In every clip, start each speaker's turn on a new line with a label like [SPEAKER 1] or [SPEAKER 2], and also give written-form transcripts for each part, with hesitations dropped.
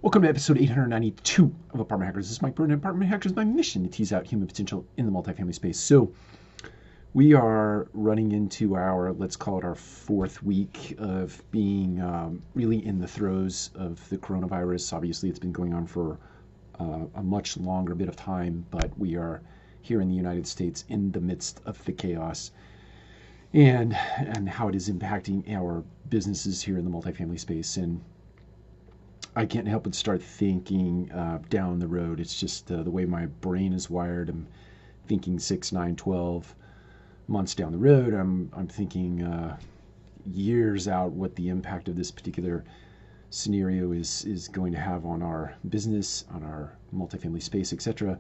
[SPEAKER 1] Welcome to episode 892 of Apartment Hackers. This is Mike Burton. Apartment Hackers, my mission to tease out human potential in the multifamily space. So we are running into our, let's call it our fourth week of being really in the throes of the coronavirus. Obviously, it's been going on for a much longer bit of time, but we are here in the United States in the midst of the chaos and how it is impacting our businesses here in the multifamily space. And I can't help but start thinking down the road. It's just the way my brain is wired. I'm thinking 6, 9, 12 months down the road. I'm thinking years out what the impact of this particular scenario is going to have on our business, on our multifamily space, etc.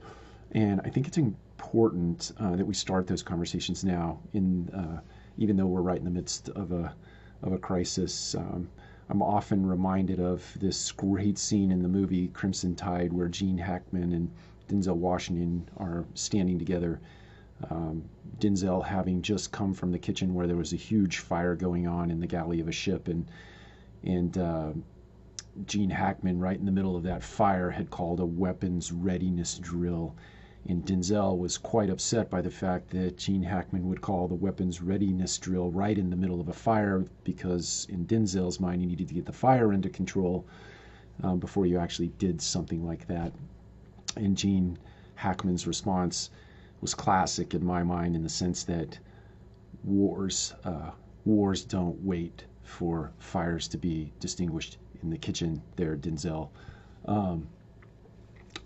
[SPEAKER 1] And I think it's important that we start those conversations now, even though we're right in the midst of a crisis. I'm often reminded of this great scene in the movie Crimson Tide where Gene Hackman and Denzel Washington are standing together. Denzel having just come from the kitchen where there was a huge fire going on in the galley of a ship, and Gene Hackman, right in the middle of that fire, had called a weapons readiness drill. And Denzel was quite upset by the fact that Gene Hackman would call the weapons readiness drill right in the middle of a fire, because in Denzel's mind, you needed to get the fire under control before you actually did something like that. And Gene Hackman's response was classic in my mind, in the sense that wars don't wait for fires to be distinguished in the kitchen there, Denzel.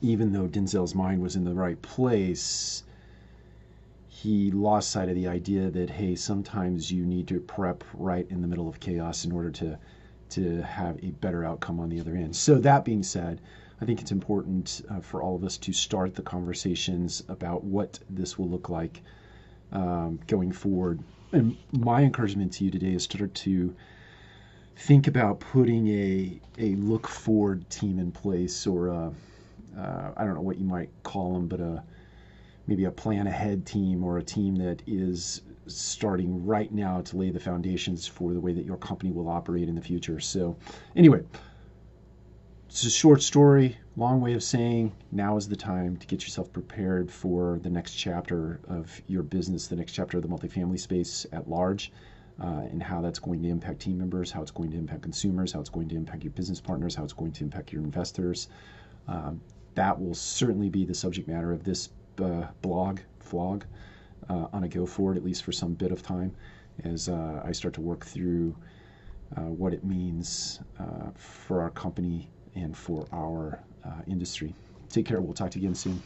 [SPEAKER 1] Even though Denzel's mind was in the right place, he lost sight of the idea that, hey, sometimes you need to prep right in the middle of chaos in order to have a better outcome on the other end. So that being said, I think it's important for all of us to start the conversations about what this will look like going forward. And my encouragement to you today is to think about putting a look forward team in place, or I don't know what you might call them, but maybe a plan ahead team, or a team that is starting right now to lay the foundations for the way that your company will operate in the future. So anyway, it's a short story, long way of saying now is the time to get yourself prepared for the next chapter of your business, the next chapter of the multifamily space at large, and how that's going to impact team members, how it's going to impact consumers, how it's going to impact your business partners, how it's going to impact your investors. That will certainly be the subject matter of this vlog on a go forward, at least for some bit of time, as I start to work through what it means for our company and for our industry. Take care. We'll talk to you again soon.